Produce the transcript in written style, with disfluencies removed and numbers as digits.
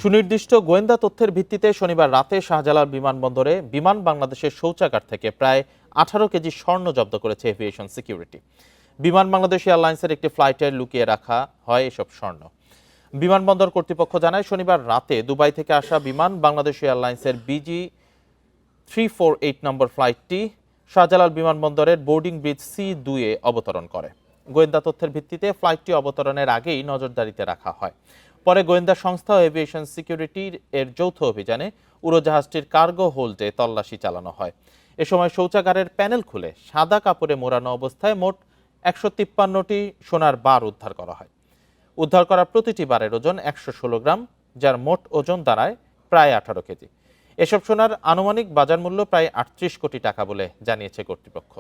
সুনির্দিষ্ট গোয়েন্দা তথ্যের ভিত্তিতে শনিবার রাতে শাহজালাল বিমানবন্দরে বিমান বাংলাদেশের শৌচাগার থেকে প্রায় 18 কেজি স্বর্ণ জব্দ করেছে এভিয়েশন সিকিউরিটি। বিমান বাংলাদেশ এয়ারলাইন্সের একটি ফ্লাইটে লুকিয়ে রাখা হয় এসব স্বর্ণ। বিমানবন্দর কর্তৃপক্ষ জানায়, শনিবার রাতে দুবাই থেকে আসা বিমান বাংলাদেশ এয়ারলাইন্সের BG 348 নম্বর ফ্লাইটটি শাহজালাল বিমানবন্দরের বোর্ডিং ব্রিজ C2 এ অবতরণ করে। গোয়েন্দা তথ্যের ভিত্তিতে ফ্লাইটটি অবতরণের আগেই নজরদারিতে রাখা হয়। পরে গোয়েন্দা সংস্থা ও এভিয়েশন সিকিউরিটির যৌথ অভিযানে উড়োজাহাজটির কার্গো হোল্ডে তল্লাশি চালানো হয়। এ সময় শৌচাগারের প্যানেল খুলে সাদা কাপড়ে মোড়ানো অবস্থায় মোট 153টি সোনার বার উদ্ধার করা হয়। উদ্ধার করা প্রতিটি বারের ওজন 116 গ্রাম, যার মোট ওজন দাঁড়ায় প্রায় 18 কেজি। এসব সোনার আনুমানিক বাজার মূল্য প্রায় 38 কোটি টাকা বলে জানিয়েছে কর্তৃপক্ষ।